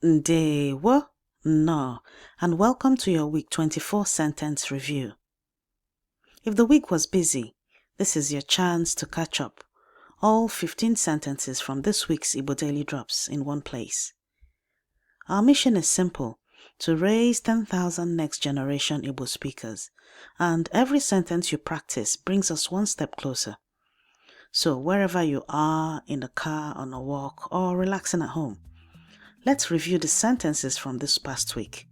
Ndewo, no, and welcome to your week 24 sentence review. If the week was busy, this is your chance to catch up. All 15 sentences from this week's Igbo Daily Drops in one place. Our mission is simple, to raise 10,000 next generation Igbo speakers, and every sentence you practice brings us one step closer. So wherever you are, in the car, on a walk, or relaxing at home, let's review the sentences from this past week.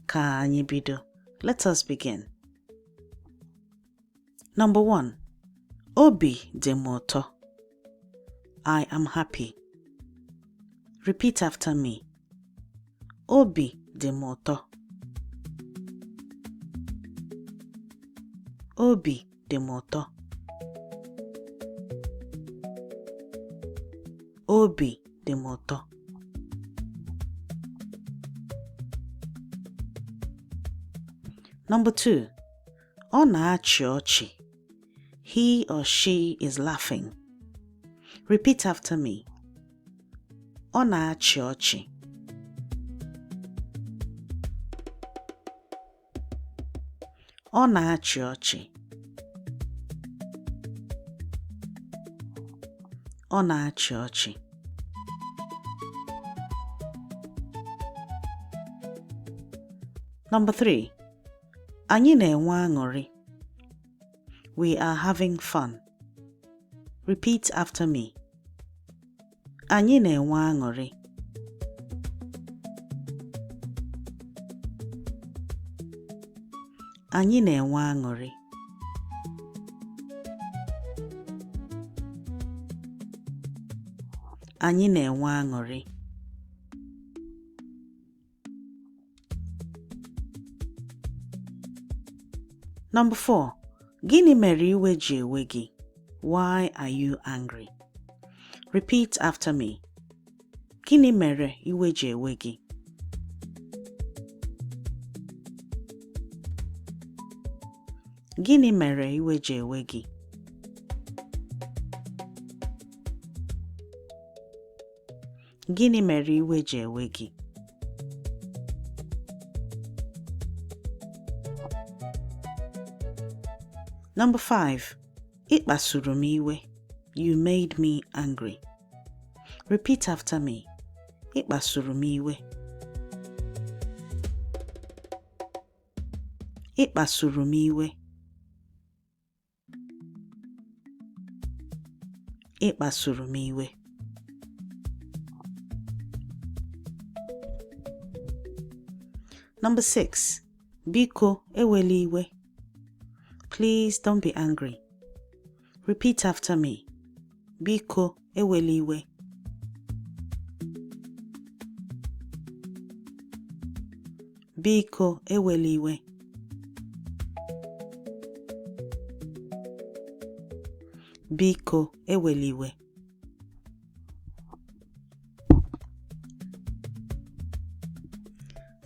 Ka anyị bido. Let us begin. Number 1. Obi dị m ụtọ. I am happy. Repeat after me. Obi dị m ụtọ. Obi dị m ụtọ. Obi dị m ụtọ. Number 2. Ọ na-achị ọchị. He or she is laughing. Repeat after me. Ọ na-achị ọchị. Ọ na-achị ọchị. Ọ na-achị ọchị. Number 3. Anyị na-enwe aṅụrị. We are having fun. Repeat after me. Anyị na-enwe aṅụrị. Anyị na-enwe aṅụrị. Anyị na-enwe aṅụrị. Number 4. Gịnị mere iwe ji ewe gị? Why are you angry? Repeat after me. Gịnị mere iwe ji ewe gị? Gịnị mere iwe ji ewe gị? Gịnị mere iwe ji ewe gị? Number 5. Ị kpasuru m iwe. You made me angry. Repeat after me. Ị kpasuru m iwe. Ị kpasuru m iwe. Ị kpasuru m iwe. Number 6. Biko ewela iwe. Please don't be angry. Repeat after me. Biko ewela iwe. Biko ewela iwe. Biko ewela iwe.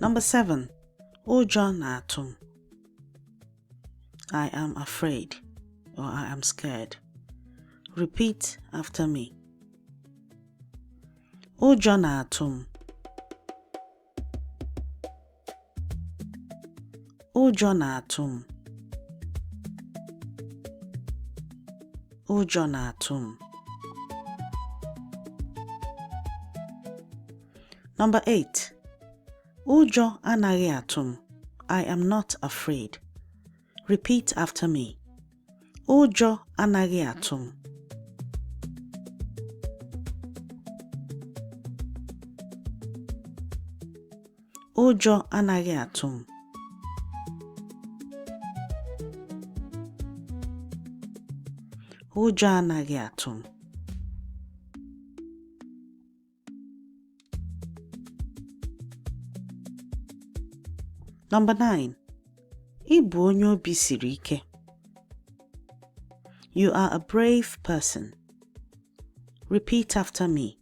Number 7. Ụjọ na-atụ m. I am afraid or I am scared. Repeat after me. Ụjọ na-atụ m. Ụjọ na-atụ m. Ụjọ na-atụ m. Number 8. Ụjọ anaghị atụ m. I am not afraid. Repeat after me. Ụjọ anaghị atụ m. Ụjọ anaghị atụ m. Ụjọ anaghị atụ m. Number 9. Ị bụ onye obi siri ike. You are a brave person. Repeat after me.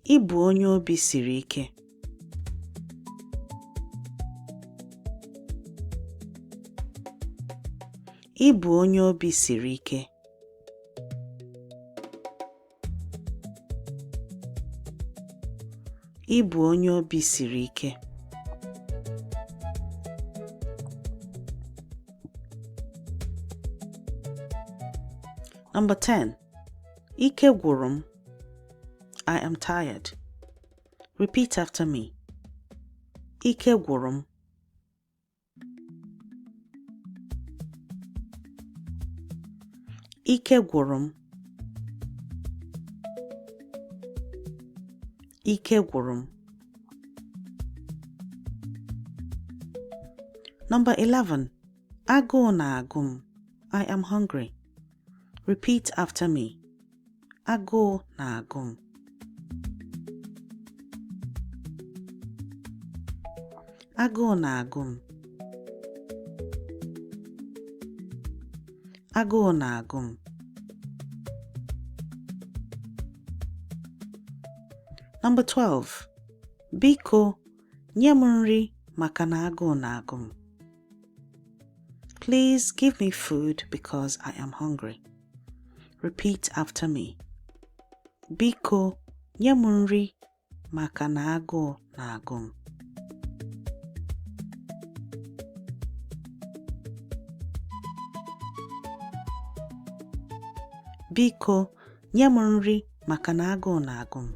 Ị bụ onye obi siri ike. Ị bụ onye obi siri ike. Ị bụ onye obi siri ike. Number 10. Ike gwụrụ m. I am tired. Repeat after me. Ike gwụrụ m. Ike gwụrụ m. Ike gwụrụ m. Number 11. Agụụ na-agụ m. I am hungry. Repeat after me. Agụụ na-agụ m. Agụụ na-agụ m. Agụụ na-agụ m. Number 12. Biko, nye m nri maka na agụụ na-agụ m. Please give me food because I am hungry. Repeat after me. Biko, nye m nri maka na agụụ na-agụ m. Biko, nye m nri maka na agụụ na-agụ m.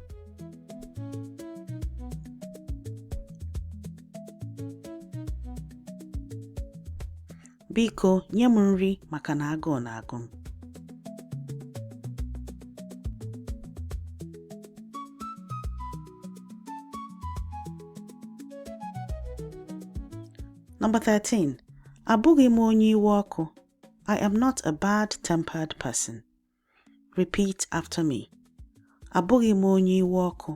Biko, nye m nri maka na agụụ na-agụ m. Number 13. Abụghị m onye iwe ọkụ. I am not a bad-tempered person. Repeat after me. Abụghị m onye iwe ọkụ.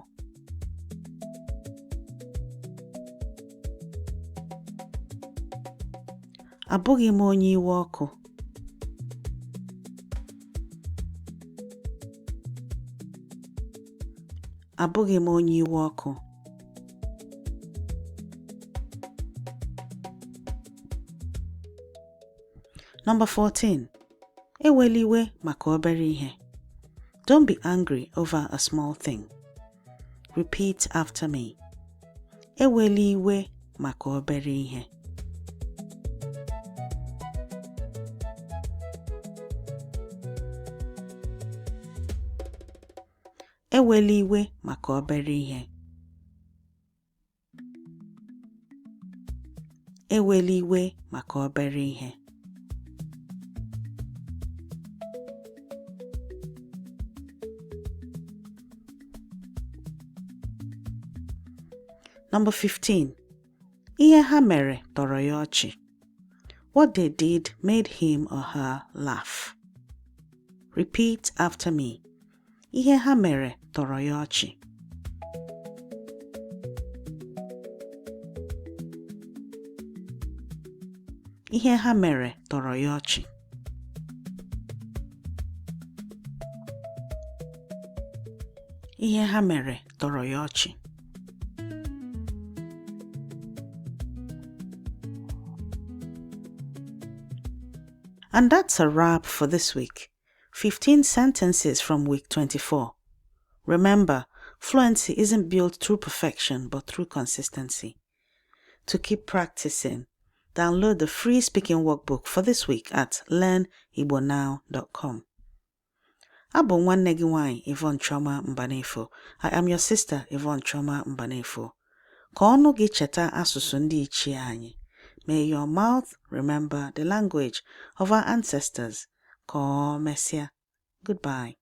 Abụghị m onye iwe ọkụ. Abụghị m onye iwe ọkụ. Number 14. Ewela iwe maka obere ihe. Don't be angry over a small thing. Repeat after me. Ewela iwe maka obere ihe. Ewela iwe maka obere ihe. Ewela iwe maka obere ihe. Number 15. Ihe ha mere tọrọ ya ọchị. What they did made him or her laugh. Repeat after me. Ihe ha mere tọrọ ya ọchị. Ihe ha mere tọrọ ya ọchị. Ihe ha mere tọrọ ya ọchị. And that's a wrap for this week. 15 sentences from week 24. Remember, fluency isn't built through perfection but through consistency. To keep practicing, download the free speaking workbook for this week at learnigbonnow.com. Abụ nwanne gị nwanyị Yvonne Chioma Mbanefo. I am your sister Yvonne Chioma Mbanefo. Ka ọnụ gị cheta asụsụ ndị ichie anyị. May your mouth remember the language of our ancestors. Ka o mesịa. Goodbye.